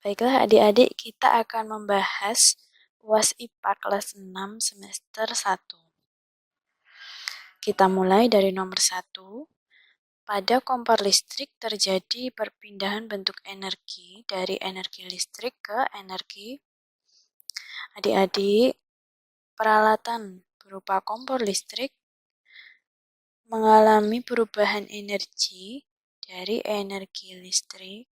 Baiklah adik-adik, kita akan membahas UAS IPA kelas 6 semester 1. Kita mulai dari nomor 1. Pada kompor listrik terjadi perpindahan bentuk energi dari energi listrik ke energi. Adik-adik, peralatan berupa kompor listrik mengalami perubahan energi dari energi listrik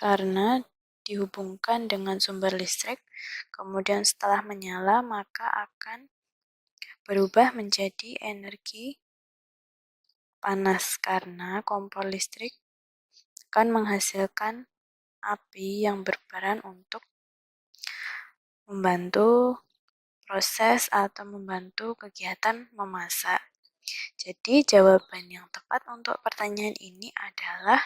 karena dihubungkan dengan sumber listrik, kemudian setelah menyala maka akan berubah menjadi energi panas karena kompor listrik akan menghasilkan api yang berperan untuk membantu proses atau membantu kegiatan memasak. Jadi jawaban yang tepat untuk pertanyaan ini adalah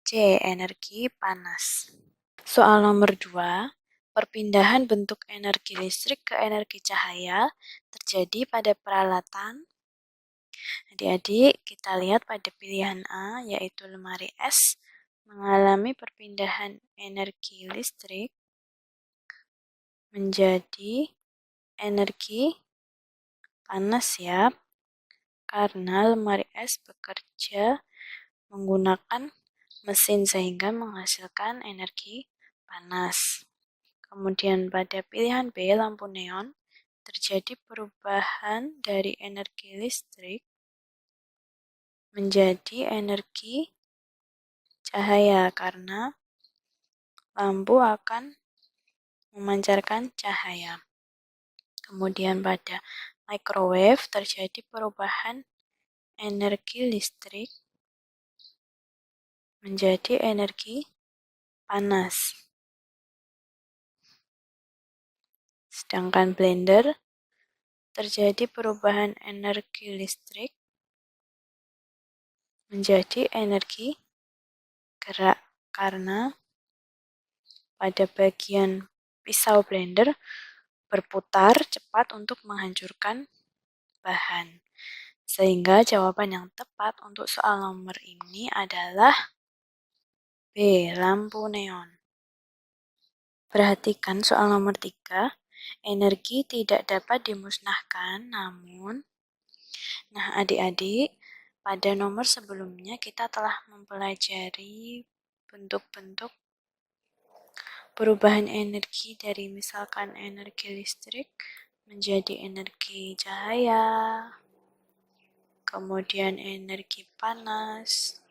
C, energi panas. Soal nomor 2, perpindahan bentuk energi listrik ke energi cahaya terjadi pada peralatan. Adik-adik, kita lihat pada pilihan A, yaitu lemari es, mengalami perpindahan energi listrik menjadi energi panas ya, karena lemari es bekerja menggunakan mesin sehingga menghasilkan energi panas. Kemudian pada pilihan B, lampu neon, terjadi perubahan dari energi listrik menjadi energi cahaya karena lampu akan memancarkan cahaya. Kemudian pada microwave terjadi perubahan energi listrik menjadi energi panas. Sedangkan blender terjadi perubahan energi listrik menjadi energi gerak karena pada bagian pisau blender berputar cepat untuk menghancurkan bahan. Sehingga jawaban yang tepat untuk soal nomor ini adalah B, lampu neon. Perhatikan soal nomor 3. Energi tidak dapat dimusnahkan, namun adik-adik, pada nomor sebelumnya kita telah mempelajari bentuk-bentuk perubahan energi dari misalkan energi listrik menjadi energi cahaya, kemudian energi panas,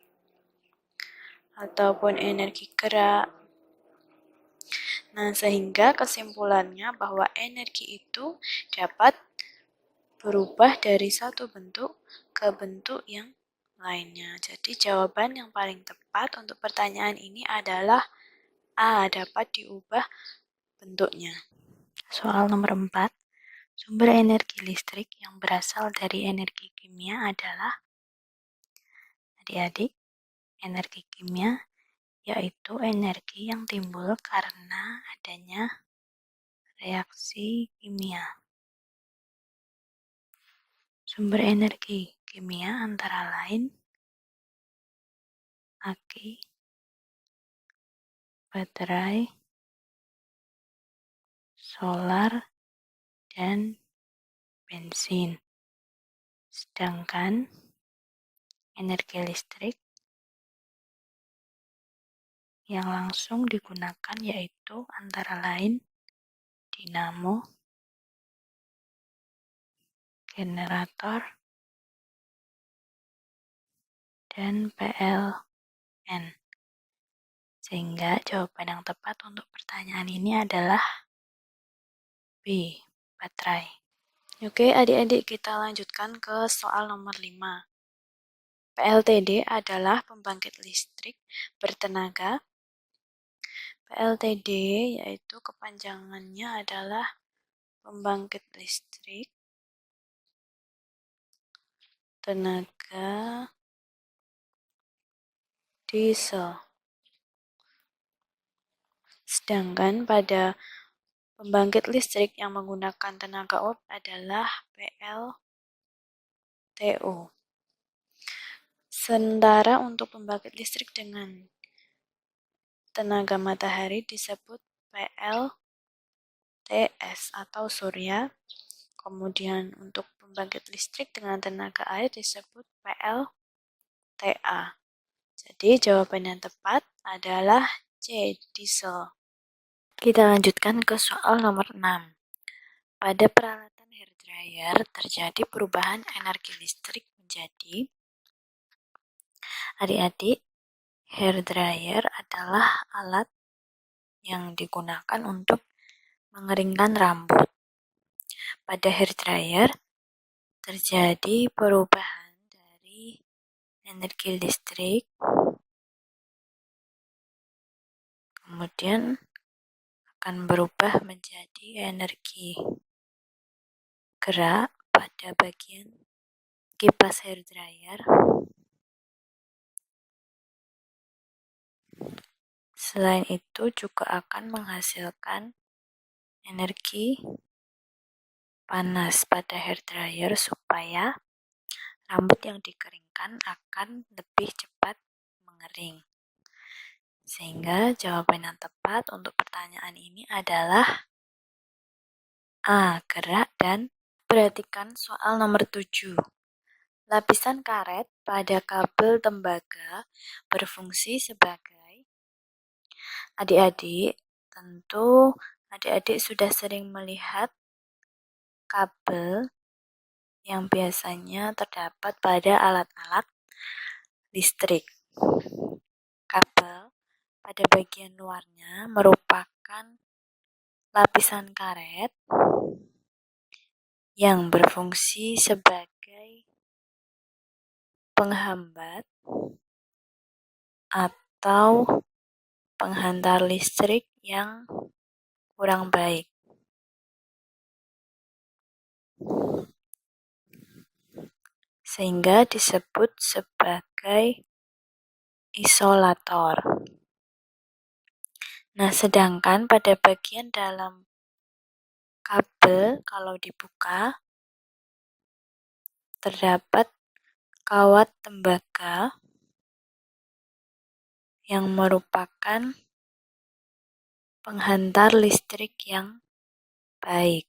ataupun energi gerak. Nah, sehingga kesimpulannya bahwa energi itu dapat berubah dari satu bentuk ke bentuk yang lainnya. Jadi jawaban yang paling tepat untuk pertanyaan ini adalah A, dapat diubah bentuknya. Soal nomor 4, sumber energi listrik yang berasal dari energi kimia adalah, adik-adik, energi kimia yaitu energi yang timbul karena adanya reaksi kimia. Sumber energi kimia antara lain aki, baterai, solar, dan bensin. Sedangkan energi listrik yang langsung digunakan yaitu antara lain dinamo, generator, dan PLN. Sehingga jawaban yang tepat untuk pertanyaan ini adalah B, baterai. Oke, adik-adik, kita lanjutkan ke soal nomor 5. PLTD adalah pembangkit listrik bertenaga. PLTD yaitu kepanjangannya adalah pembangkit listrik tenaga diesel. Sedangkan pada pembangkit listrik yang menggunakan tenaga uap adalah PLTU. Sementara untuk pembangkit listrik dengan tenaga matahari disebut PLTS atau surya. Kemudian untuk pembangkit listrik dengan tenaga air disebut PLTA. Jadi jawaban yang tepat adalah C, diesel. Kita lanjutkan ke soal nomor 6. Pada peralatan hair dryer terjadi perubahan energi listrik menjadi, adik-adik, hair dryer adalah alat yang digunakan untuk mengeringkan rambut. Pada hair dryer terjadi perubahan dari energi listrik, kemudian akan berubah menjadi energi gerak pada bagian kipas hair dryer. Selain itu juga akan menghasilkan energi panas pada hair dryer supaya rambut yang dikeringkan akan lebih cepat mengering. Sehingga jawaban yang tepat untuk pertanyaan ini adalah A, gerak dan perhatikan soal nomor 7. Lapisan karet pada kabel tembaga berfungsi sebagai, adik-adik, tentu adik-adik sudah sering melihat kabel yang biasanya terdapat pada alat-alat listrik. Kabel pada bagian luarnya merupakan lapisan karet yang berfungsi sebagai penghambat atau penghantar listrik yang kurang baik. Sehingga disebut sebagai isolator. Nah, sedangkan pada bagian dalam kabel kalau dibuka terdapat kawat tembaga yang merupakan penghantar listrik yang baik.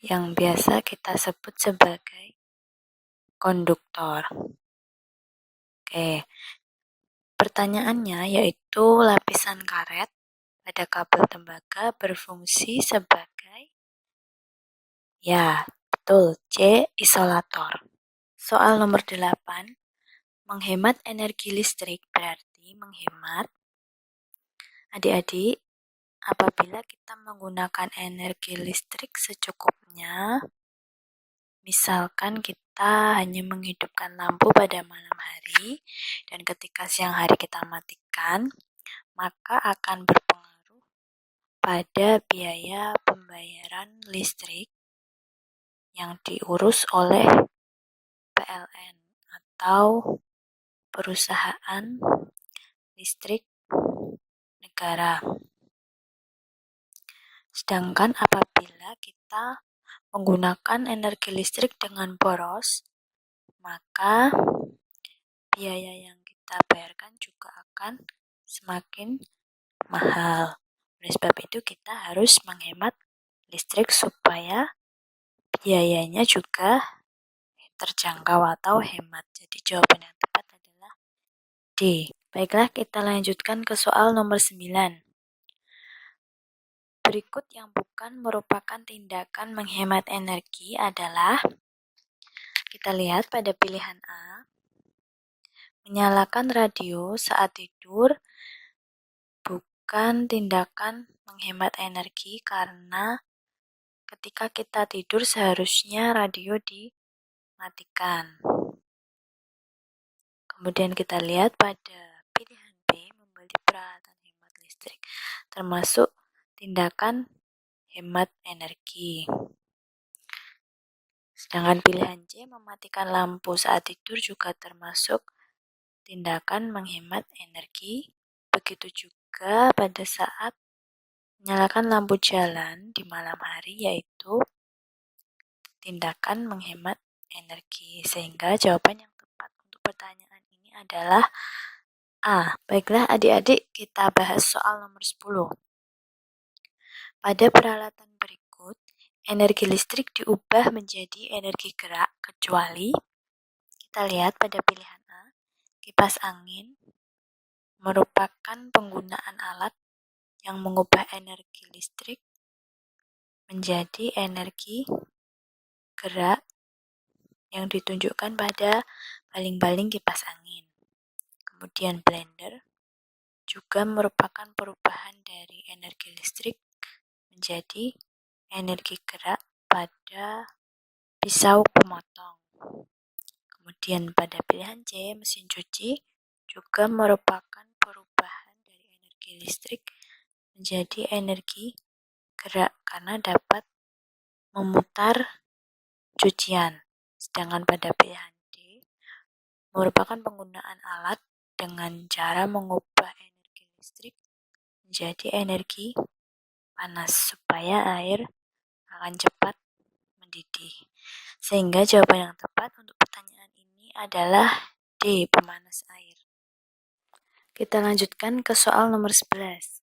Yang biasa kita sebut sebagai konduktor. Oke, pertanyaannya yaitu lapisan karet pada kabel tembaga berfungsi sebagai, ya, betul, C, isolator. Soal nomor 8, menghemat energi listrik berarti menghemat, adik-adik, apabila kita menggunakan energi listrik secukupnya, misalkan kita hanya menghidupkan lampu pada malam hari dan ketika siang hari kita matikan, maka akan berpengaruh pada biaya pembayaran listrik yang diurus oleh PLN atau perusahaan listrik negara. Sedangkan apabila kita menggunakan energi listrik dengan boros, maka biaya yang kita bayarkan juga akan semakin mahal. Oleh sebab itu kita harus menghemat listrik supaya biayanya juga terjangkau atau hemat. Jadi jawaban yang tepat adalah D. Baiklah, kita lanjutkan ke soal nomor 9. Berikut yang bukan merupakan tindakan menghemat energi adalah, kita lihat pada pilihan A, menyalakan radio saat tidur bukan tindakan menghemat energi karena ketika kita tidur seharusnya radio dimatikan. Kemudian kita lihat pada pilihan B, membeli peralatan hemat listrik, termasuk tindakan hemat energi. Sedangkan pilihan C, mematikan lampu saat tidur juga termasuk tindakan menghemat energi. Begitu juga pada saat menyalakan lampu jalan di malam hari, yaitu tindakan menghemat energi. Sehingga jawaban yang tepat untuk pertanyaan ini adalah A. Baiklah adik-adik, kita bahas soal nomor 10. Pada peralatan berikut, energi listrik diubah menjadi energi gerak kecuali kita lihat pada pilihan A, kipas angin merupakan penggunaan alat yang mengubah energi listrik menjadi energi gerak yang ditunjukkan pada baling-baling kipas angin. Kemudian blender juga merupakan perubahan dari energi listrik menjadi energi gerak pada pisau pemotong. Kemudian pada pilihan C, mesin cuci juga merupakan perubahan dari energi listrik menjadi energi gerak karena dapat memutar cucian. Sedangkan pada pilihan D merupakan penggunaan alat dengan cara mengubah energi listrik menjadi energi panas supaya air akan cepat mendidih. Sehingga jawaban yang tepat untuk pertanyaan ini adalah D, pemanas air. Kita lanjutkan ke soal nomor 11.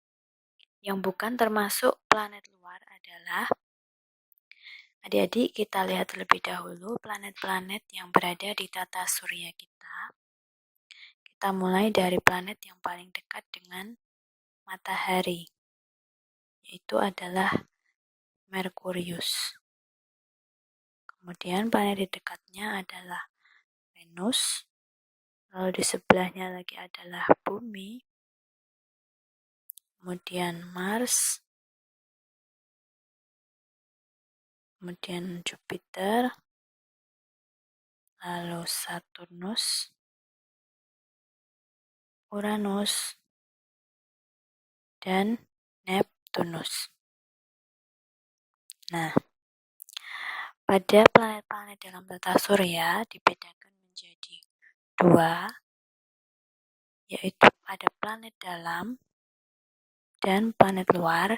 Yang bukan termasuk planet luar adalah, adik-adik kita lihat terlebih dahulu planet-planet yang berada di tata surya kita. Kita mulai dari planet yang paling dekat dengan matahari, yaitu adalah Merkurius. Kemudian planet di dekatnya adalah Venus, lalu di sebelahnya lagi adalah Bumi, kemudian Mars, kemudian Jupiter, lalu Saturnus, Uranus, dan Neptunus. Nah, pada planet-planet dalam tata surya dibedakan menjadi dua, yaitu ada planet dalam dan planet luar,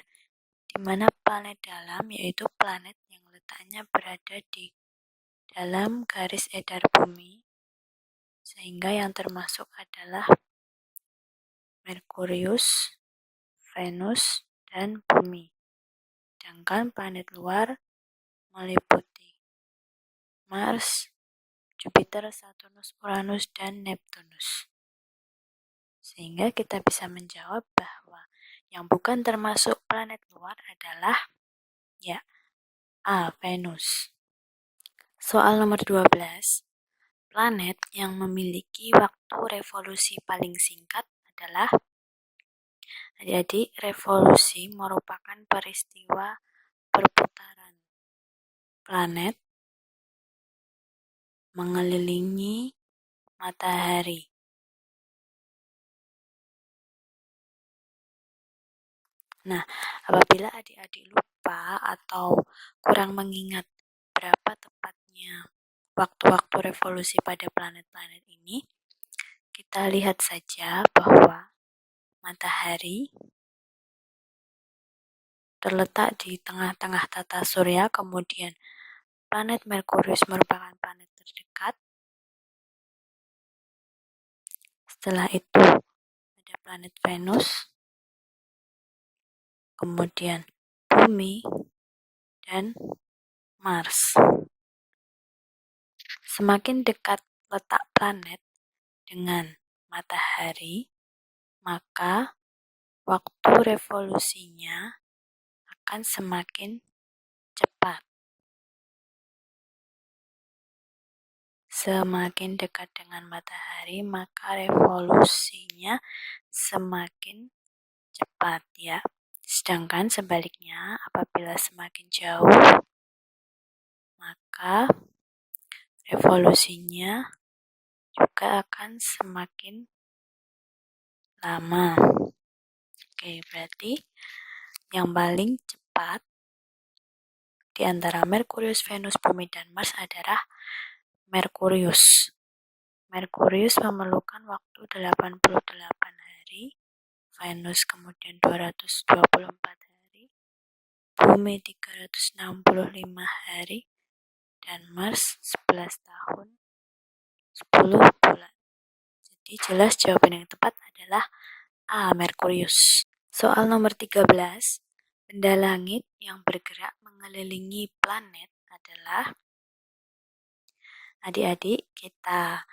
di mana planet dalam yaitu planet yang letaknya berada di dalam garis edar bumi, sehingga yang termasuk adalah Merkurius, Venus, dan Bumi. Sedangkan planet luar meliputi Mars, Jupiter, Saturnus, Uranus, dan Neptunus. Sehingga kita bisa menjawab bahwa yang bukan termasuk planet luar adalah ya A, Venus. Soal nomor 12. Planet yang memiliki waktu revolusi paling singkat adalah, jadi revolusi merupakan peristiwa perputaran planet mengelilingi matahari. Nah, apabila adik-adik lupa atau kurang mengingat berapa tepatnya waktu-waktu revolusi pada planet-planet ini, kita lihat saja bahwa matahari terletak di tengah-tengah tata surya, kemudian planet Merkurius merupakan planet terdekat. Setelah itu ada planet Venus, kemudian Bumi, dan Mars. Semakin dekat letak planet dengan matahari, maka waktu revolusinya akan semakin cepat. Semakin dekat dengan matahari, maka revolusinya semakin cepat ya. Sedangkan sebaliknya, apabila semakin jauh, maka revolusinya juga akan semakin lama. Oke, berarti yang paling cepat di antara Merkurius, Venus, Bumi, dan Mars adalah Merkurius. Merkurius memerlukan waktu 88 hari, Venus kemudian 224 hari, Bumi 365 hari, dan Mars 11 tahun 10 bulan. Jadi jelas jawaban yang tepat adalah A. Merkurius. Soal nomor 13. Benda langit yang bergerak mengelilingi planet adalah, adik-adik kita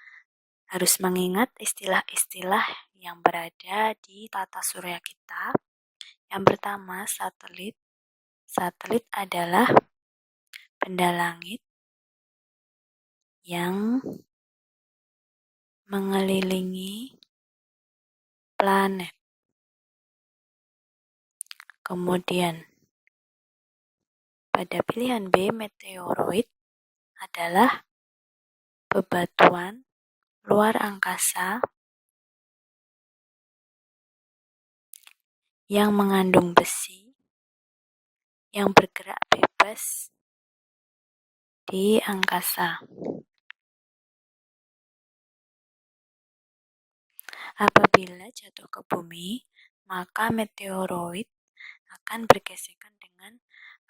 harus mengingat istilah-istilah yang berada di tata surya kita. Yang pertama, satelit. Satelit adalah benda langit yang mengelilingi planet. Kemudian, pada pilihan B, meteoroid adalah bebatuan luar angkasa yang mengandung besi yang bergerak bebas di angkasa. Apabila jatuh ke bumi, maka meteoroid akan bergesekan dengan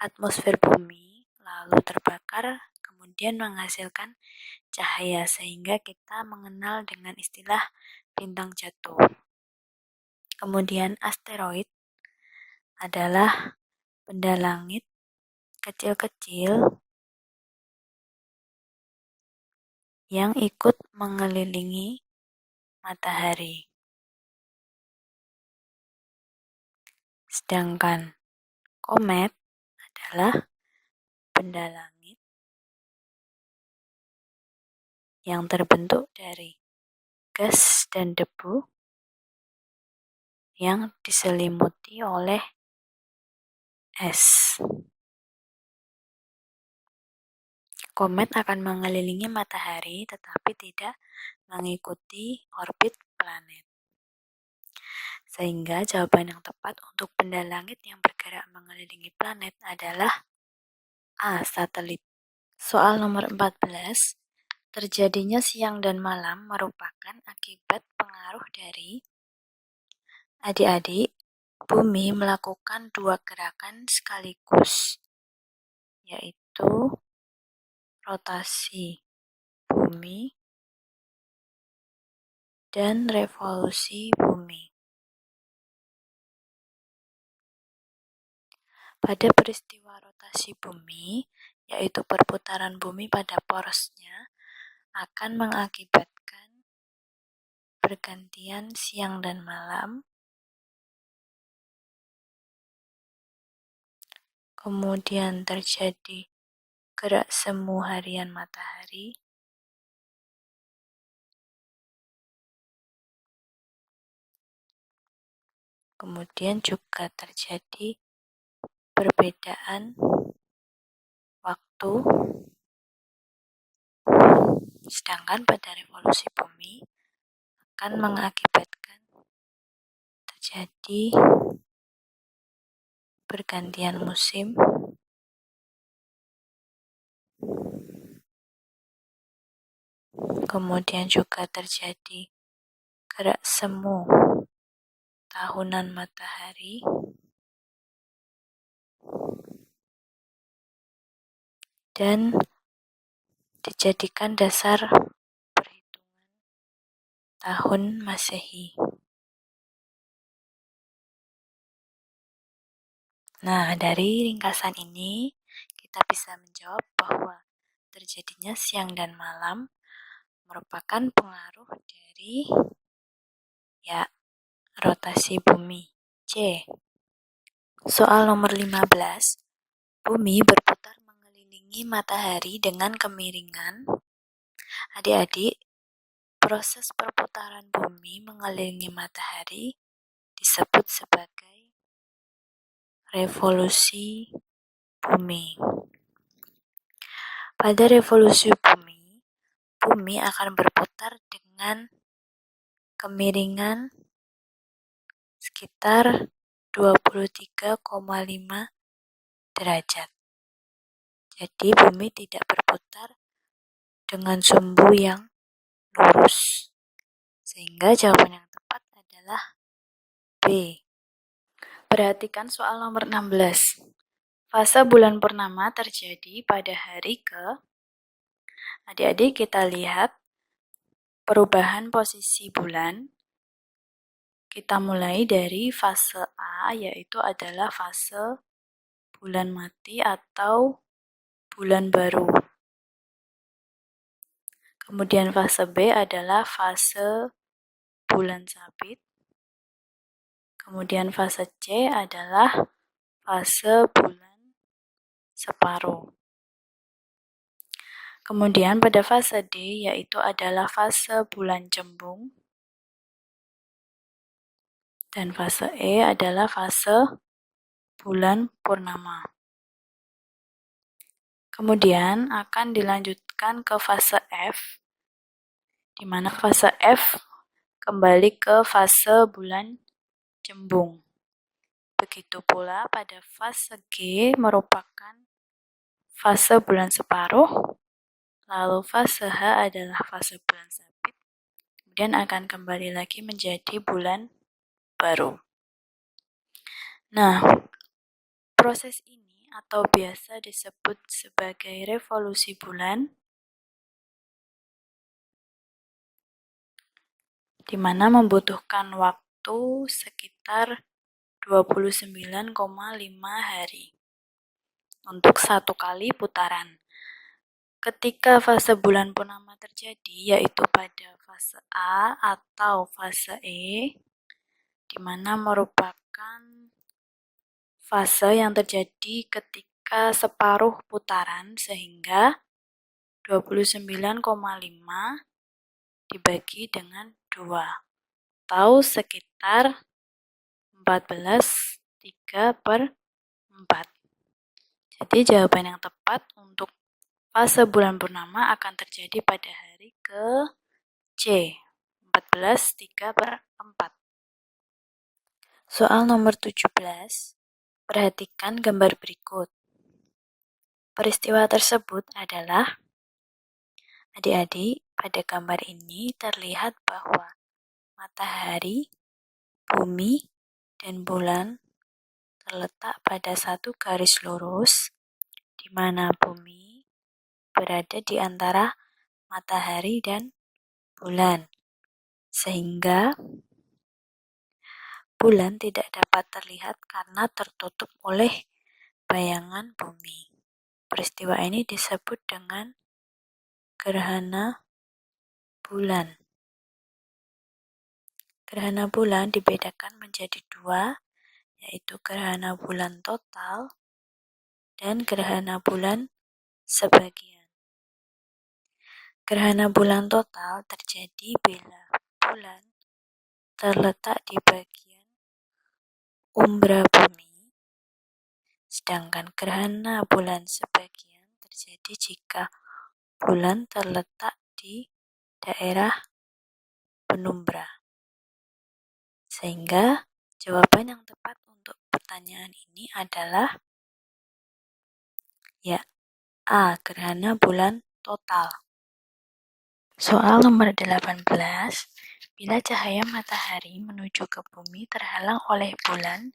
atmosfer bumi, lalu terbakar, kemudian menghasilkan cahaya, sehingga kita mengenal dengan istilah bintang jatuh. Kemudian asteroid adalah benda langit kecil-kecil yang ikut mengelilingi matahari. Sedangkan komet adalah benda langit yang terbentuk dari gas dan debu yang diselimuti oleh es. Komet akan mengelilingi matahari tetapi tidak mengikuti orbit planet. Sehingga jawaban yang tepat untuk benda langit yang bergerak mengelilingi planet adalah A. Satelit. Soal nomor 14. Terjadinya siang dan malam merupakan akibat pengaruh dari, adik-adik, bumi melakukan dua gerakan sekaligus, yaitu rotasi bumi dan revolusi bumi. Pada peristiwa rotasi bumi, yaitu perputaran bumi pada porosnya, akan mengakibatkan pergantian siang dan malam, kemudian terjadi gerak semu harian matahari, kemudian juga terjadi perbedaan waktu. Sedangkan pada revolusi bumi akan mengakibatkan terjadi pergantian musim, kemudian juga terjadi gerak semu tahunan matahari, dan dijadikan dasar perhitungan tahun Masehi. Nah, dari ringkasan ini kita bisa menjawab bahwa terjadinya siang dan malam merupakan pengaruh dari rotasi bumi. C. Soal nomor 15. Bumi berputar mengelilingi matahari dengan kemiringan. Adik-adik, proses perputaran bumi mengelilingi matahari disebut sebagai revolusi bumi. Pada revolusi bumi, bumi akan berputar dengan kemiringan sekitar 23,5 derajat. Jadi bumi tidak berputar dengan sumbu yang lurus. Sehingga jawaban yang tepat adalah B. Perhatikan soal nomor 16. Fase bulan purnama terjadi pada hari ke Adik-adik, kita lihat perubahan posisi bulan. Kita mulai dari fase A, yaitu adalah fase bulan mati atau bulan baru. Kemudian fase B adalah fase bulan sabit. Kemudian fase C adalah fase bulan separuh. Kemudian pada fase D, yaitu adalah fase bulan cembung. Dan fase E adalah fase bulan purnama. Kemudian akan dilanjutkan ke fase F, di mana fase F kembali ke fase bulan cembung. Begitu pula pada fase G merupakan fase bulan separuh, lalu fase H adalah fase bulan sabit, kemudian akan kembali lagi menjadi bulan baru. Nah, proses ini atau biasa disebut sebagai revolusi bulan, di mana membutuhkan waktu sekitar 29,5 hari untuk satu kali putaran. Ketika fase bulan purnama terjadi, yaitu pada fase A atau fase E, di mana merupakan fase yang terjadi ketika separuh putaran, sehingga 29,5 dibagi dengan 2, atau sekitar 14/3. Jadi jawaban yang tepat untuk fase bulan purnama akan terjadi pada hari ke C, 14/3. Soal nomor 17, perhatikan gambar berikut. Peristiwa tersebut adalah, adik-adik, pada gambar ini terlihat bahwa matahari, bumi, dan bulan terletak pada satu garis lurus, di mana bumi berada di antara matahari dan bulan, sehingga bulan tidak dapat terlihat karena tertutup oleh bayangan bumi. Peristiwa ini disebut dengan gerhana bulan. Gerhana bulan dibedakan menjadi 2, yaitu gerhana bulan total dan gerhana bulan sebagian. Gerhana bulan total terjadi bila bulan terletak di bagian umbra bumi, sedangkan gerhana bulan sebagian terjadi jika bulan terletak di daerah penumbra. Sehingga jawaban yang tepat untuk pertanyaan ini adalah ya, A, gerhana bulan total. Soal nomor 18, bila cahaya matahari menuju ke bumi terhalang oleh bulan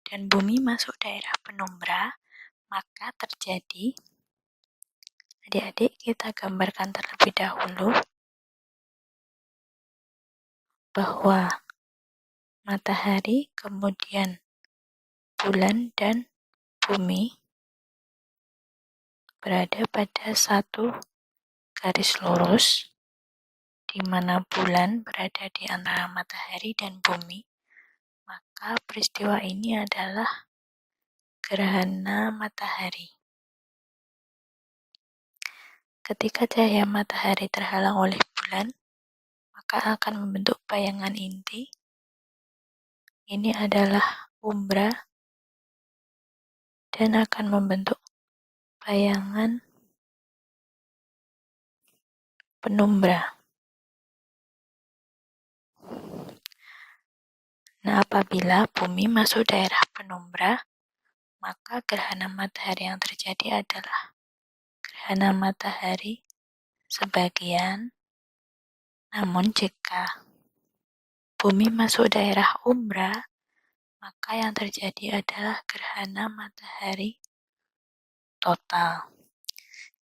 dan bumi masuk daerah penumbra, maka terjadi, adik-adik, kita gambarkan terlebih dahulu bahwa matahari, kemudian bulan dan bumi berada pada satu garis lurus, di mana bulan berada di antara matahari dan bumi, maka peristiwa ini adalah gerhana matahari. Ketika cahaya matahari terhalang oleh bulan, maka akan membentuk bayangan inti. Ini adalah umbra dan akan membentuk bayangan penumbra. Nah, apabila bumi masuk daerah penumbra, maka gerhana matahari yang terjadi adalah gerhana matahari sebagian. Namun jika bumi masuk daerah umbra, maka yang terjadi adalah gerhana matahari total.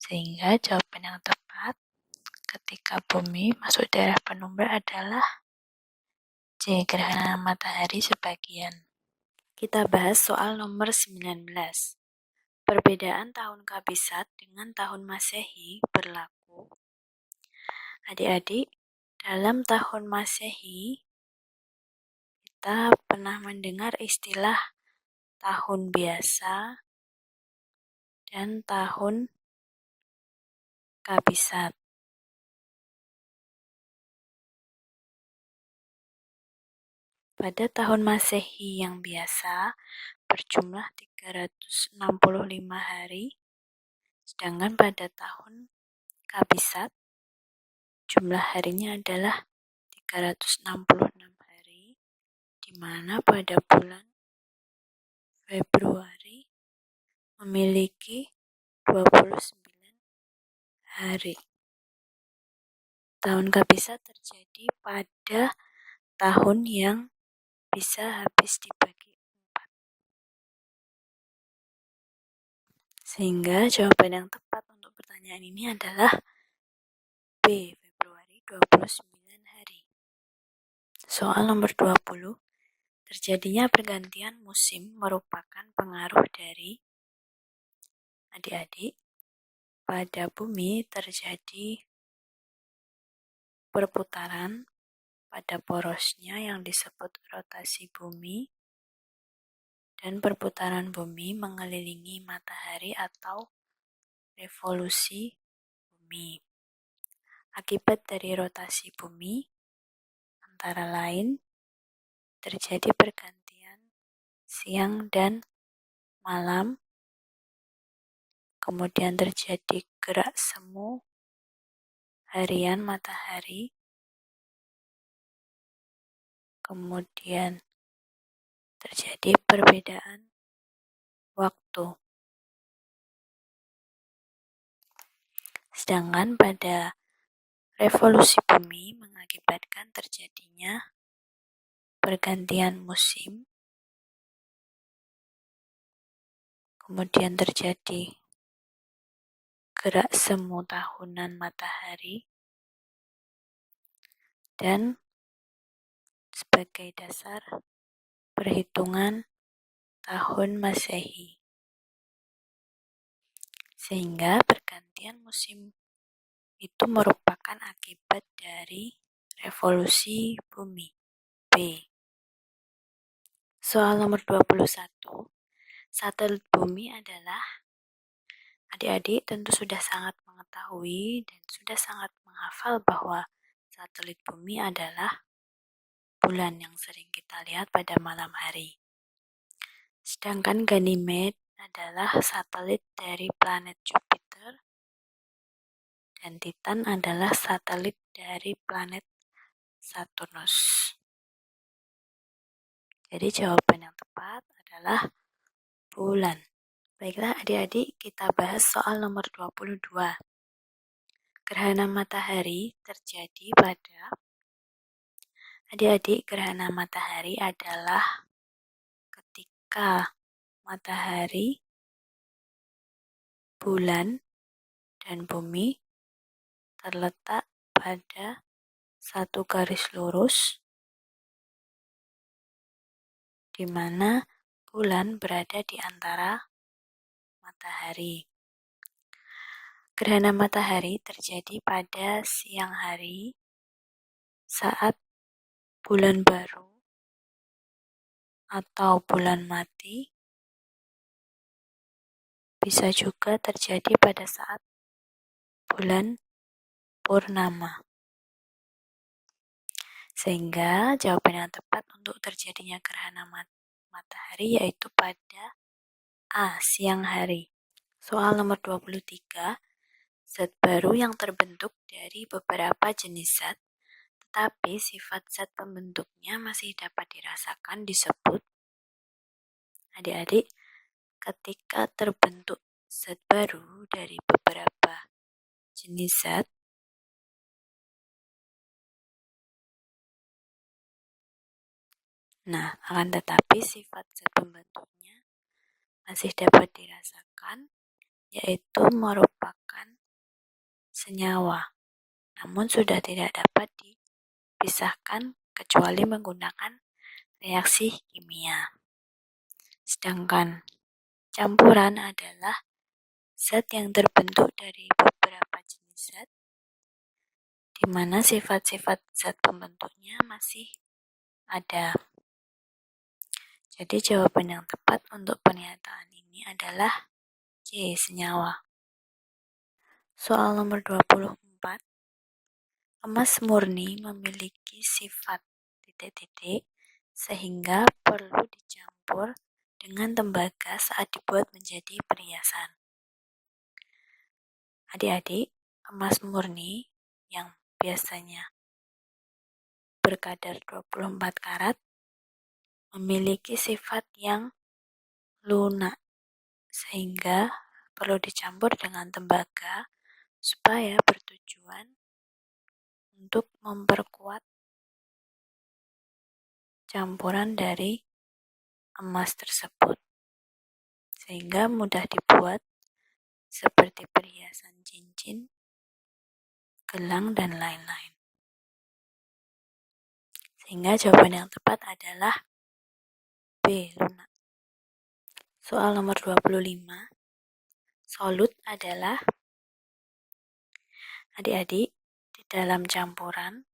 Sehingga jawaban yang tepat ketika bumi masuk daerah penumbra adalah C. Gerhana matahari sebagian. Kita bahas soal nomor 19. Perbedaan tahun Kabisat dengan tahun Masehi berlaku. Adik-adik, dalam tahun Masehi kita pernah mendengar istilah tahun biasa dan tahun Kabisat. Pada tahun Masehi yang biasa berjumlah 365 hari, sedangkan pada tahun Kabisat jumlah harinya adalah 366 hari, di mana pada bulan Februari memiliki 29 hari. Tahun Kabisat terjadi pada tahun yang bisa habis dibagi 4. Sehingga jawaban yang tepat untuk pertanyaan ini adalah B. Februari 29 hari. Soal nomor 20. Terjadinya pergantian musim merupakan pengaruh dari adik-adik. Pada bumi terjadi perputaran pada porosnya yang disebut rotasi bumi, dan perputaran bumi mengelilingi matahari atau revolusi bumi. Akibat dari rotasi bumi, antara lain terjadi pergantian siang dan malam, kemudian terjadi gerak semu harian matahari, kemudian terjadi perbedaan waktu. Sedangkan pada revolusi bumi mengakibatkan terjadinya pergantian musim, kemudian terjadi gerak semu tahunan matahari, dan sebagai dasar perhitungan tahun Masehi. Sehingga pergantian musim itu merupakan akibat dari revolusi bumi. B. Soal nomor 21. Satelit bumi adalah, adik-adik tentu sudah sangat mengetahui dan sudah sangat menghafal bahwa satelit bumi adalah bulan yang sering kita lihat pada malam hari. Sedangkan Ganymede adalah satelit dari planet Jupiter, dan Titan adalah satelit dari planet Saturnus. Jadi jawaban yang tepat adalah bulan. Baiklah adik-adik, kita bahas soal nomor 22. Gerhana matahari terjadi pada, adik-adik, gerhana matahari adalah ketika matahari, bulan, dan bumi terletak pada satu garis lurus, di mana bulan berada di antara matahari. Gerhana matahari terjadi pada siang hari saat bulan baru atau bulan mati. Bisa juga terjadi pada saat bulan purnama. Sehingga jawaban yang tepat untuk terjadinya gerhana matahari yaitu pada A. Siang hari. Soal nomor 23. Zat baru yang terbentuk dari beberapa jenis zat, tetapi sifat zat pembentuknya masih dapat dirasakan disebut, adik-adik, ketika terbentuk zat baru dari beberapa jenis zat, nah, akan tetapi sifat zat pembentuknya masih dapat dirasakan, yaitu merupakan senyawa. namun sudah tidak dapat dipisahkan kecuali menggunakan reaksi kimia. Sedangkan campuran adalah zat yang terbentuk dari beberapa jenis zat, di mana sifat-sifat zat pembentuknya masih ada. Jadi jawaban yang tepat untuk pernyataan ini adalah C, senyawa. Soal nomor 24. Emas murni memiliki sifat titik-titik sehingga perlu dicampur dengan tembaga saat dibuat menjadi perhiasan. Adik-adik, emas murni yang biasanya berkadar 24 karat memiliki sifat yang lunak sehingga perlu dicampur dengan tembaga supaya bertujuan untuk memperkuat campuran dari emas tersebut sehingga mudah dibuat seperti perhiasan cincin, gelang, dan lain-lain. Sehingga jawaban yang tepat adalah B, lunak. Soal nomor 25. Solut adalah, adik-adik, di dalam campuran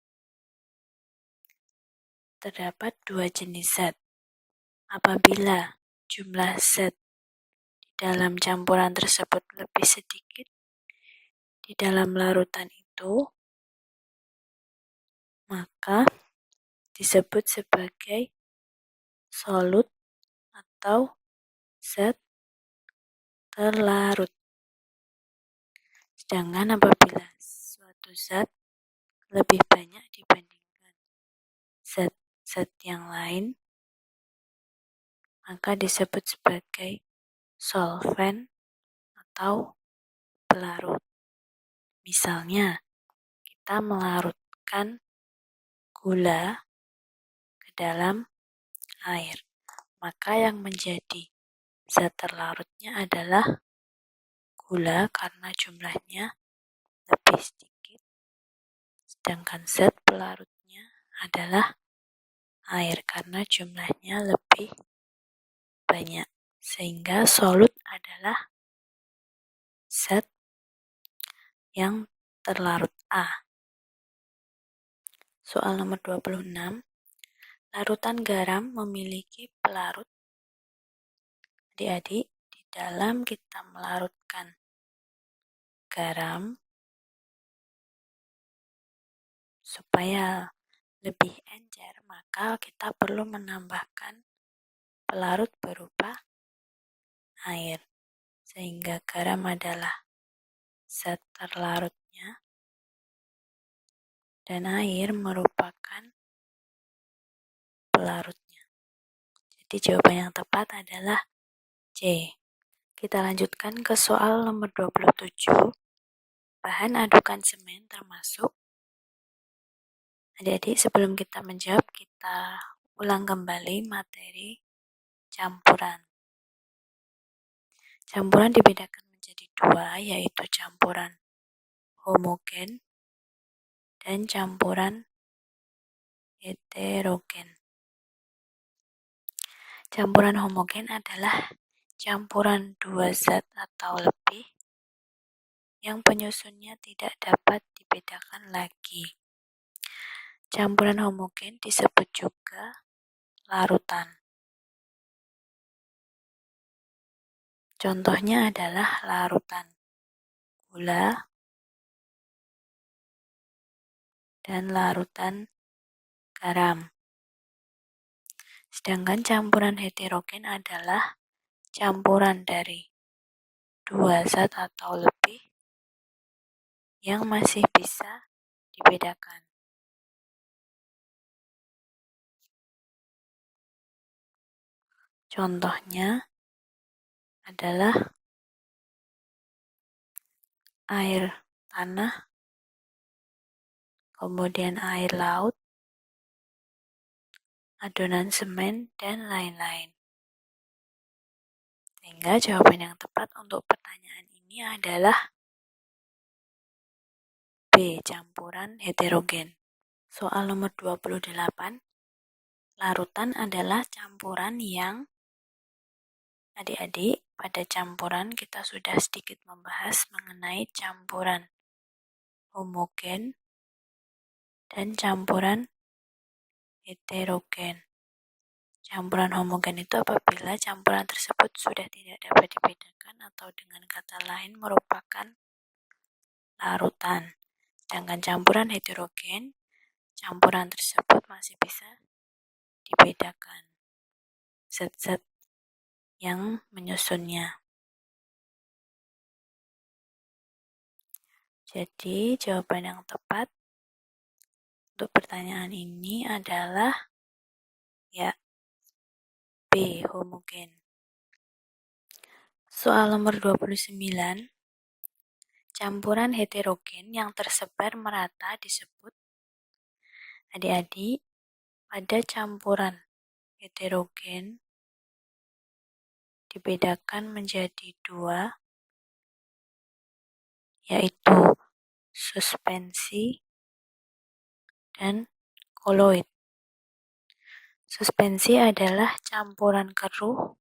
terdapat dua jenis zat. Apabila jumlah zat di dalam campuran tersebut lebih sedikit di dalam larutan itu, maka disebut sebagai solut atau zat terlarut. Sedangkan apabila suatu zat lebih banyak dibandingkan zat-zat yang lain, maka disebut sebagai solvent atau pelarut. Misalnya, kita melarutkan gula ke dalam air, maka yang menjadi zat terlarutnya adalah gula karena jumlahnya lebih sedikit, sedangkan zat pelarutnya adalah air karena jumlahnya lebih banyak, sehingga solut adalah zat yang terlarut A. Soal nomor 26. Larutan garam memiliki pelarut. Adik-adik, di dalam kita melarutkan garam supaya lebih encer, maka kita perlu menambahkan pelarut berupa air, sehingga garam adalah zat terlarutnya dan air merupakan pelarutnya. Jadi jawaban yang tepat adalah C. Kita lanjutkan ke soal nomor 27. Bahan adukan semen termasuk. Adik-adik, sebelum kita menjawab, kita ulang kembali materi campuran. Campuran dibedakan menjadi dua, yaitu campuran homogen dan campuran heterogen. Campuran homogen adalah campuran dua zat atau lebih yang penyusunnya tidak dapat dibedakan lagi. Campuran homogen disebut juga larutan. Contohnya adalah larutan gula dan larutan garam. Sedangkan campuran heterogen adalah campuran dari dua zat atau lebih yang masih bisa dibedakan. Contohnya adalah air tanah, kemudian air laut, adonan semen, dan lain-lain. Sehingga jawaban yang tepat untuk pertanyaan ini adalah B. Campuran heterogen. Soal nomor 28. Larutan adalah campuran yang adik-adik, pada campuran kita sudah sedikit membahas mengenai campuran homogen dan campuran heterogen. Campuran homogen itu apabila campuran tersebut sudah tidak dapat dibedakan atau dengan kata lain merupakan larutan. Sedangkan campuran heterogen, campuran tersebut masih bisa dibedakan zat-zat yang menyusunnya. Jadi jawaban yang tepat untuk pertanyaan ini adalah ya B. Homogen. Soal nomor 29. Campuran heterogen yang tersebar merata disebut adik-adik, pada campuran heterogen dibedakan menjadi dua, yaitu suspensi dan koloid. Suspensi adalah campuran keruh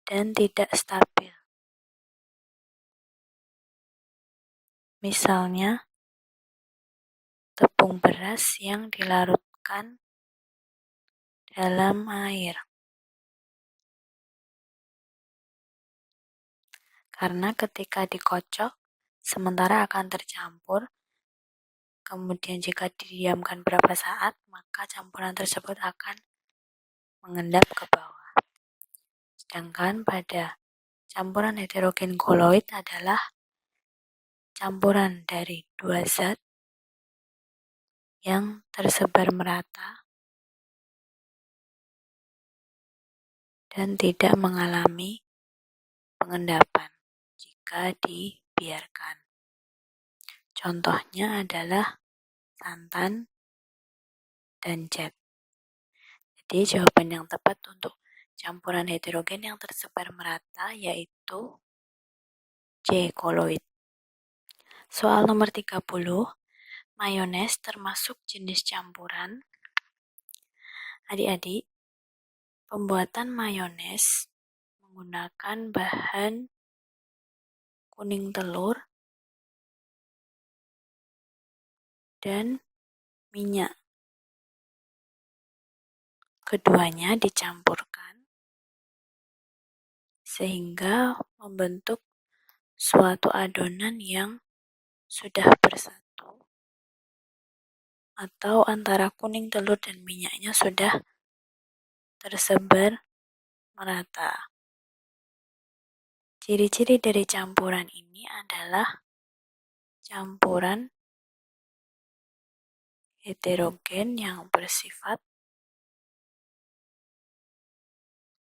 dan tidak stabil. Misalnya, tepung beras yang dilarutkan dalam air. Karena ketika dikocok, sementara akan tercampur, kemudian jika didiamkan beberapa saat, maka campuran tersebut akan mengendap ke bawah. Sedangkan pada campuran heterogen koloid adalah campuran dari dua zat yang tersebar merata dan tidak mengalami pengendapan jika dibiarkan. Contohnya adalah santan dan cat. Jadi jawaban yang tepat untuk campuran heterogen yang tersebar merata yaitu C. Koloid. Soal nomor 30. Mayones termasuk jenis campuran. Adik-adik, pembuatan mayones menggunakan bahan kuning telur dan minyak. Keduanya dicampurkan sehingga membentuk suatu adonan yang sudah bersatu atau antara kuning telur dan minyaknya sudah tersebar merata. Ciri-ciri dari campuran ini adalah campuran heterogen yang bersifat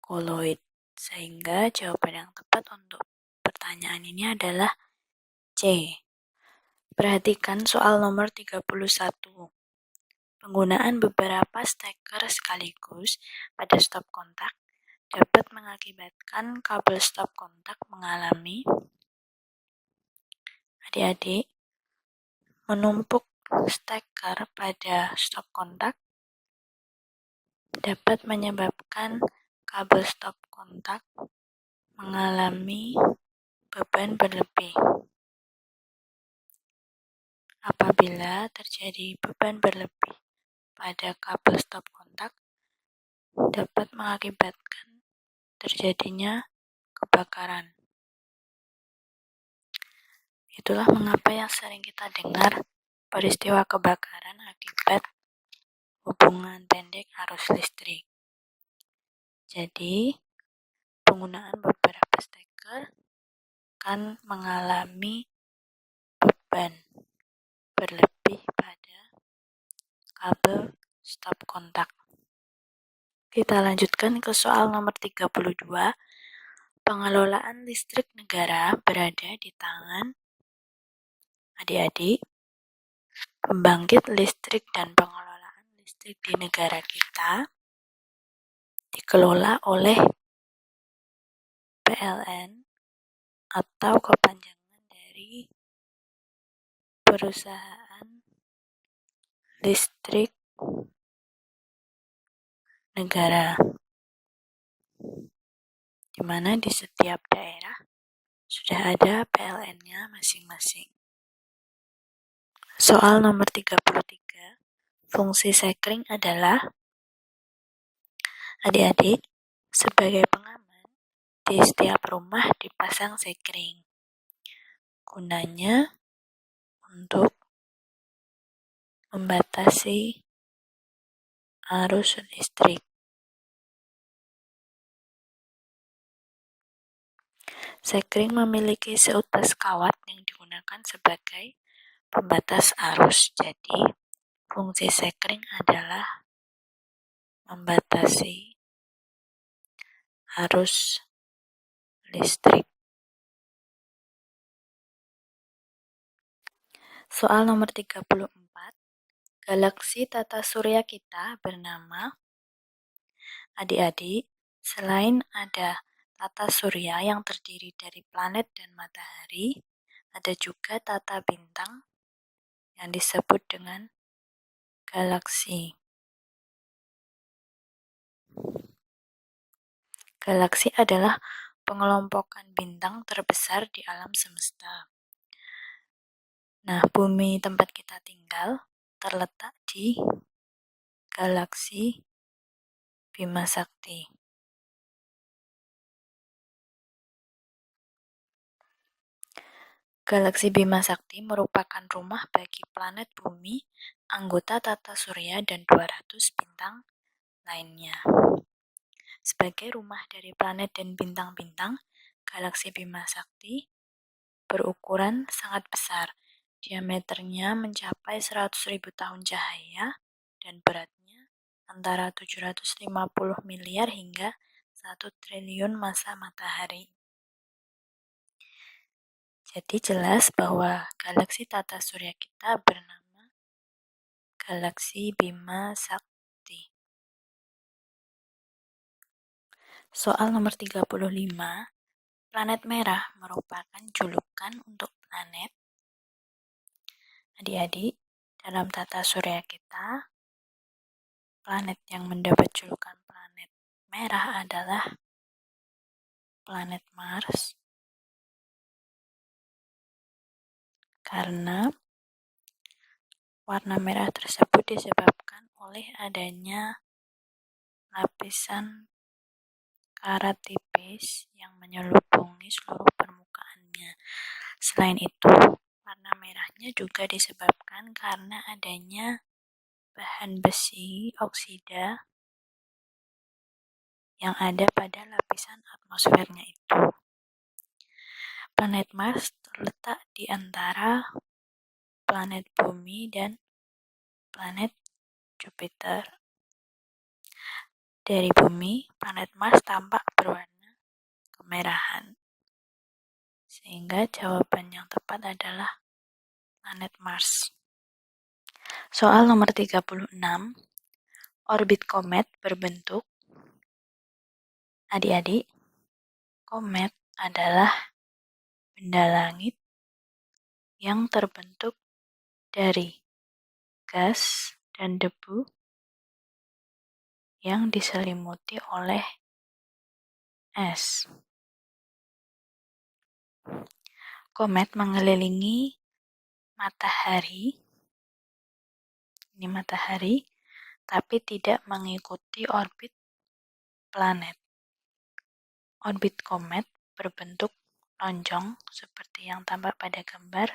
koloid. Sehingga jawaban yang tepat untuk pertanyaan ini adalah C. Perhatikan soal nomor 31. Penggunaan beberapa steker sekaligus pada stop kontak dapat mengakibatkan kabel stop kontak mengalami adik-adik menumpuk steker pada stop kontak dapat menyebabkan kabel stop kontak mengalami beban berlebih. Apabila terjadi beban berlebih pada kabel stop kontak, dapat mengakibatkan terjadinya kebakaran. Itulah mengapa yang sering kita dengar peristiwa kebakaran akibat hubungan pendek arus listrik. Jadi, penggunaan beberapa steker akan mengalami beban berlebih pada kabel stop kontak. Kita lanjutkan ke soal nomor 32. Pengelolaan listrik negara berada di tangan adik-adik. Pembangkit listrik dan pengelolaan listrik di negara kita dikelola oleh PLN atau kepanjangan dari perusahaan listrik negara, di mana di setiap daerah sudah ada PLN-nya masing-masing. Soal nomor 33, fungsi sekring adalah, adik-adik, sebagai pengaman, di setiap rumah dipasang sekring. Gunanya untuk membatasi arus listrik. Sekring memiliki seutas kawat yang digunakan sebagai pembatas arus. Jadi, fungsi sekring adalah membatasi arus listrik. Soal nomor 34. Galaksi tata surya kita bernama, adik-adik, selain ada tata surya yang terdiri dari planet dan matahari, ada juga tata bintang yang disebut dengan galaksi. Galaksi adalah pengelompokan bintang terbesar di alam semesta. Nah, bumi tempat kita tinggal terletak di galaksi Bima Sakti. Galaksi Bima Sakti merupakan rumah bagi planet bumi, anggota tata surya, dan 200 bintang lainnya. Sebagai rumah dari planet dan bintang-bintang, galaksi Bima Sakti berukuran sangat besar. Diameternya mencapai 100.000 tahun cahaya dan beratnya antara 750 miliar hingga 1 triliun massa matahari. Jadi jelas bahwa galaksi tata surya kita bernama galaksi Bima Sakti. Soal nomor 35. Planet merah merupakan julukan untuk planet. Adik-adik, dalam tata surya kita, planet yang mendapat julukan planet merah adalah planet Mars, karena warna merah tersebut disebabkan oleh adanya lapisan karat tipis yang menyelubungi seluruh permukaannya. Selain itu, warna merahnya juga disebabkan karena adanya bahan besi oksida yang ada pada lapisan atmosfernya itu. Planet Mars terletak di antara planet Bumi dan planet Jupiter. Dari Bumi, planet Mars tampak berwarna kemerahan. Sehingga jawaban yang tepat adalah planet Mars. Soal nomor 36. Orbit komet berbentuk, adik-adik, komet adalah benda langit yang terbentuk dari gas dan debu yang diselimuti oleh es. Komet mengelilingi matahari, ini matahari, tapi tidak mengikuti orbit planet. Orbit komet berbentuk lonjong seperti yang tampak pada gambar.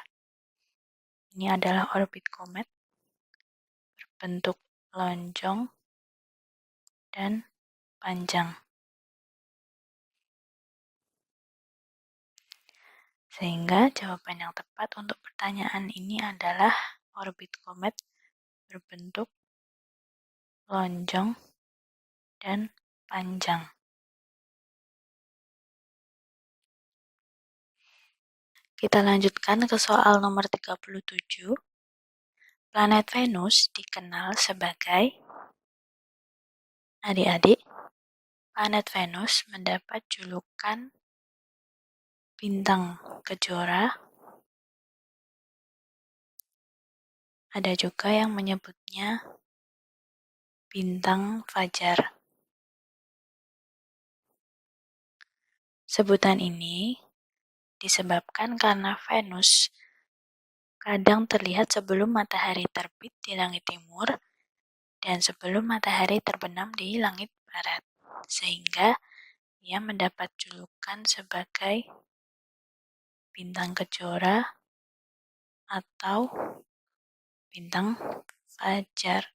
Ini adalah orbit komet berbentuk lonjong dan panjang. Sehingga jawaban yang tepat untuk pertanyaan ini adalah orbit komet berbentuk lonjong dan panjang. Kita lanjutkan ke soal nomor 37. Planet Venus dikenal sebagai, adik-adik, planet Venus mendapat julukan bintang kejora Ada juga yang menyebutnya bintang fajar. Sebutan ini disebabkan karena Venus kadang terlihat sebelum matahari terbit di langit timur dan sebelum matahari terbenam di langit barat, sehingga ia mendapat julukan sebagai bintang kejora atau bintang fajar.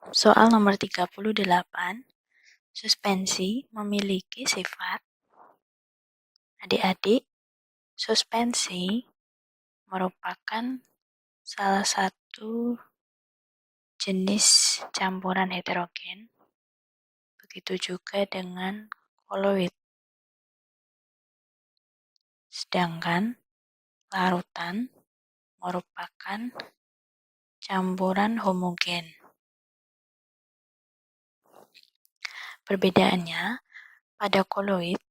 Soal nomor 38, suspensi memiliki sifat. Adik-adik, suspensi merupakan salah satu jenis campuran heterogen, begitu juga dengan koloid. Sedangkan larutan merupakan campuran homogen. Perbedaannya, pada koloid,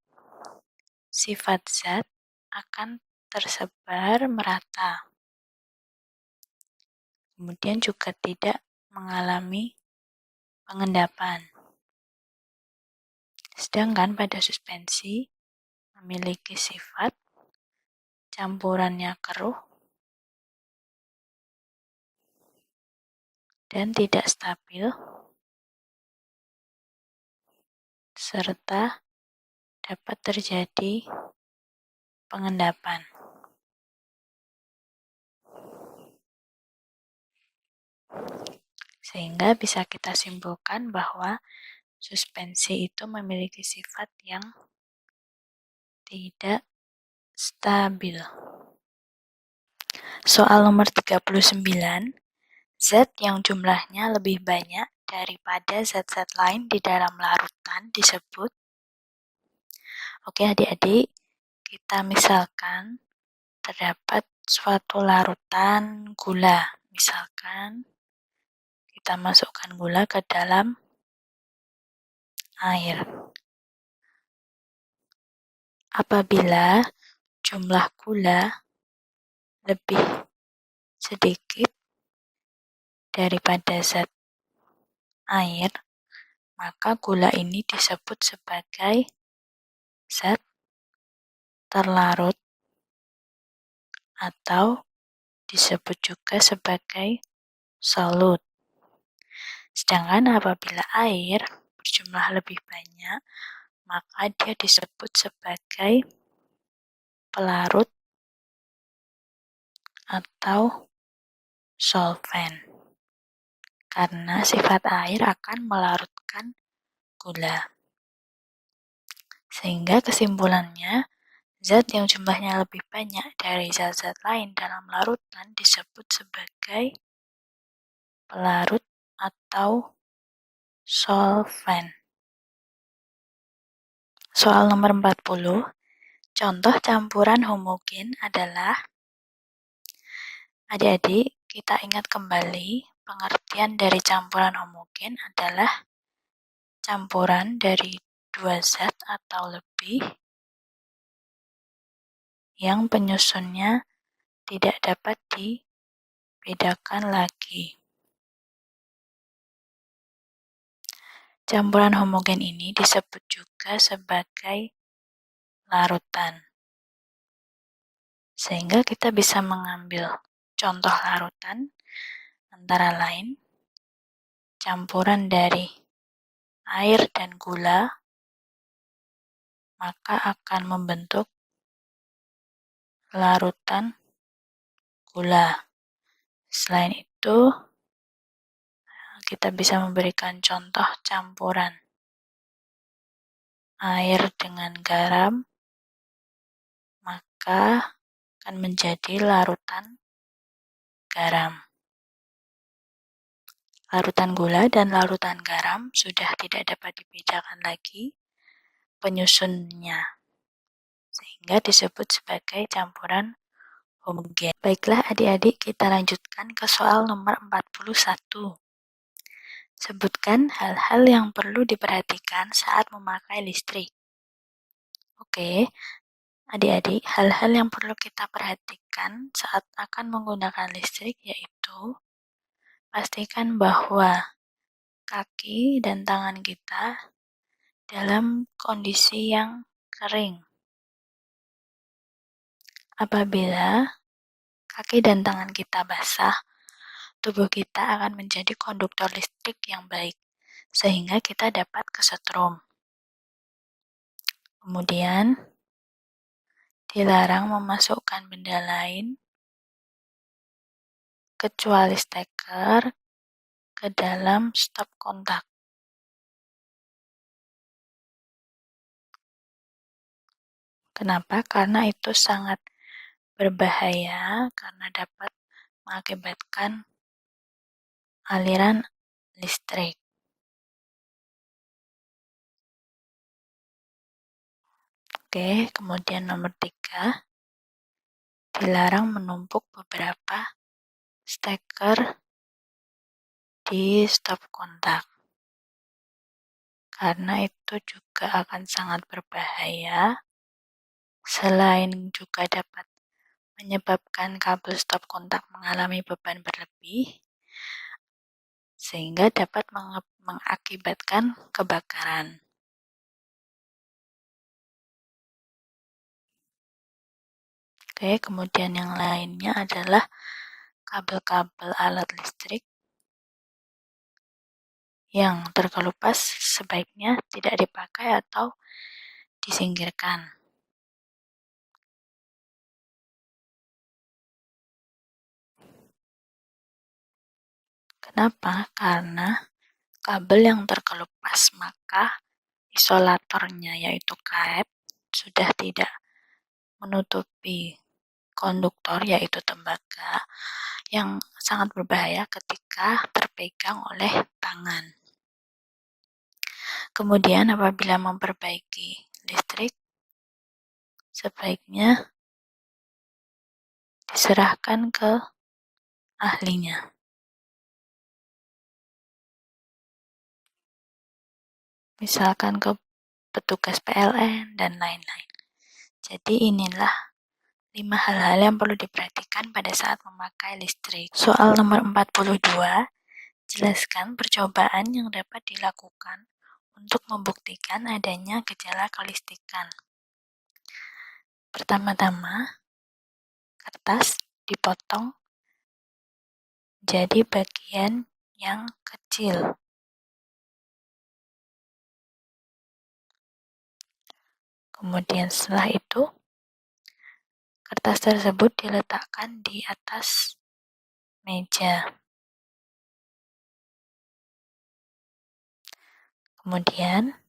sifat zat akan tersebar merata. Kemudian juga tidak mengalami pengendapan. Sedangkan pada suspensi memiliki sifat campurannya keruh dan tidak stabil, serta dapat terjadi pengendapan. Sehingga bisa kita simpulkan bahwa suspensi itu memiliki sifat yang tidak stabil. Soal nomor 39, zat yang jumlahnya lebih banyak daripada zat-zat lain di dalam larutan disebut. Oke adik-adik, kita misalkan terdapat suatu larutan gula. Misalkan kita masukkan gula ke dalam air. Apabila jumlah gula lebih sedikit daripada zat air, maka gula ini disebut sebagai zat terlarut atau disebut juga sebagai solut. Sedangkan apabila air berjumlah lebih banyak, maka dia disebut sebagai pelarut atau solvent. Karena sifat air akan melarutkan gula. Sehingga kesimpulannya, zat yang jumlahnya lebih banyak dari zat-zat lain dalam larutan disebut sebagai pelarut atau solvent. Soal nomor 40, contoh campuran homogen adalah, adik-adik kita ingat kembali pengertian dari campuran homogen adalah campuran dari dua zat atau lebih yang penyusunnya tidak dapat dibedakan lagi. Campuran homogen ini disebut juga sebagai larutan. Sehingga kita bisa mengambil contoh larutan antara lain campuran dari air dan gula, maka akan membentuk larutan gula. Selain itu, kita bisa memberikan contoh campuran air dengan garam, maka akan menjadi larutan garam. Larutan gula dan larutan garam sudah tidak dapat dibedakan lagi penyusunnya, sehingga disebut sebagai campuran homogen. Baiklah adik-adik, kita lanjutkan ke soal nomor 41. Sebutkan hal-hal yang perlu diperhatikan saat memakai listrik. Oke, Adik-adik, hal-hal yang perlu kita perhatikan saat akan menggunakan listrik yaitu pastikan bahwa kaki dan tangan kita dalam kondisi yang kering. Apabila kaki dan tangan kita basah, tubuh kita akan menjadi konduktor listrik yang baik, sehingga kita dapat kesetrum. Kemudian, dilarang memasukkan benda lain kecuali steker ke dalam stop kontak. Kenapa? Karena itu sangat berbahaya karena dapat mengakibatkan aliran listrik. Oke, kemudian nomor 3, dilarang menumpuk beberapa steker di stop kontak. Karena itu juga akan sangat berbahaya. Selain juga dapat menyebabkan kabel stop kontak mengalami beban berlebih, sehingga dapat mengakibatkan kebakaran. Oke, kemudian yang lainnya adalah kabel-kabel alat listrik yang terkelupas sebaiknya tidak dipakai atau disingkirkan. Kenapa? Karena kabel yang terkelupas maka isolatornya yaitu karet sudah tidak menutupi konduktor yaitu tembaga yang sangat berbahaya ketika terpegang oleh tangan. Kemudian apabila memperbaiki listrik, sebaiknya diserahkan ke ahlinya. Misalkan ke petugas PLN dan lain-lain. Jadi inilah 5 hal-hal yang perlu diperhatikan pada saat memakai listrik. Soal nomor 42, jelaskan percobaan yang dapat dilakukan untuk membuktikan adanya gejala kelistrikan. Pertama-tama, kertas dipotong jadi bagian yang kecil. Kemudian setelah itu, kertas tersebut diletakkan di atas meja. Kemudian,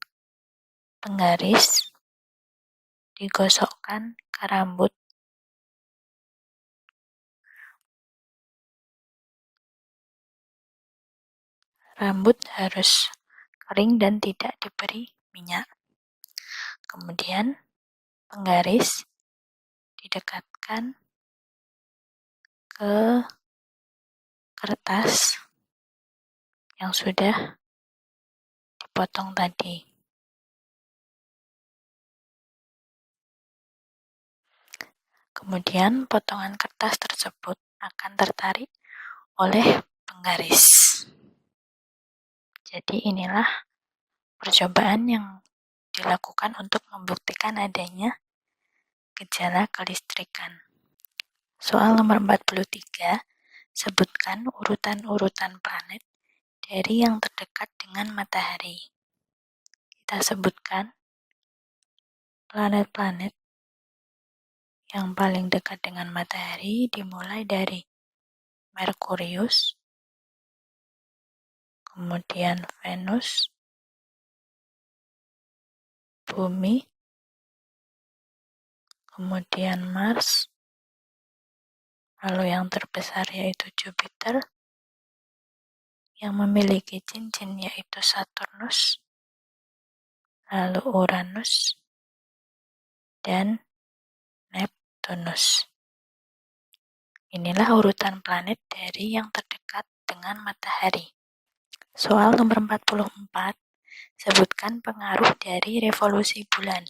penggaris digosokkan ke rambut. Rambut harus kering dan tidak diberi minyak. Kemudian, penggaris didekatkan ke kertas yang sudah dipotong tadi. Kemudian, potongan kertas tersebut akan tertarik oleh penggaris. Jadi inilah percobaan yang dilakukan untuk membuktikan adanya gejala kelistrikan. Soal nomor 43, sebutkan urutan-urutan planet dari yang terdekat dengan matahari. Kita sebutkan planet-planet yang paling dekat dengan matahari dimulai dari Merkurius, kemudian Venus, Bumi, kemudian Mars, lalu yang terbesar yaitu Jupiter, yang memiliki cincin yaitu Saturnus, lalu Uranus, dan Neptunus. Inilah urutan planet dari yang terdekat dengan matahari. Soal nomor 44, sebutkan pengaruh dari revolusi bulan.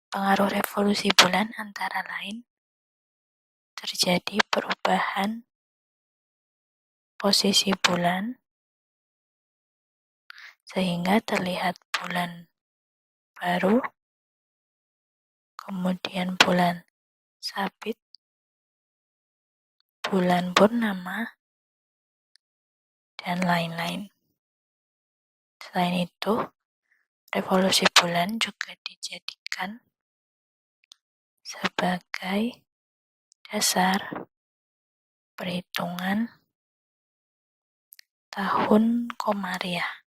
Pengaruh revolusi bulan antara lain terjadi perubahan posisi bulan sehingga terlihat bulan baru, kemudian bulan sabit, bulan purnama, dan lain-lain. Selain itu, revolusi bulan juga dijadikan sebagai dasar perhitungan tahun Komariah.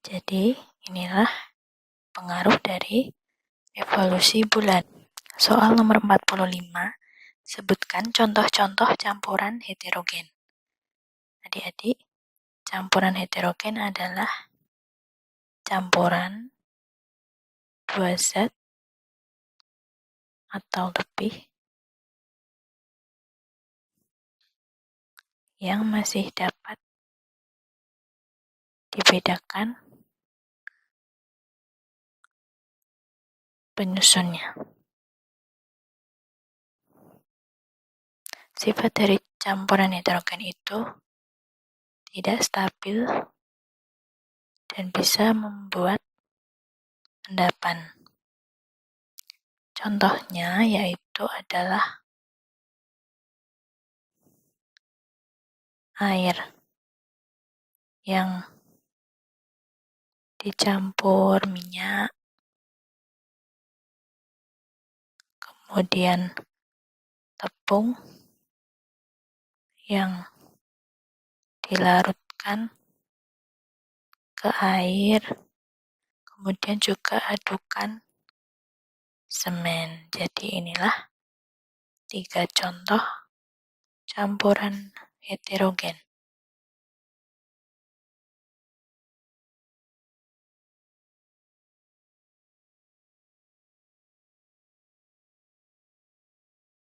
Jadi, inilah pengaruh dari revolusi bulan. Soal nomor 45, sebutkan contoh-contoh campuran heterogen. Adik-adik, campuran heterogen adalah campuran dua zat atau lebih yang masih dapat dibedakan penyusunnya. Sifat dari campuran heterogen itu tidak stabil dan bisa membuat endapan. Contohnya yaitu adalah air yang dicampur minyak, kemudian tepung yang dilarutkan ke air, kemudian juga adukan semen. Jadi inilah 3 contoh campuran heterogen.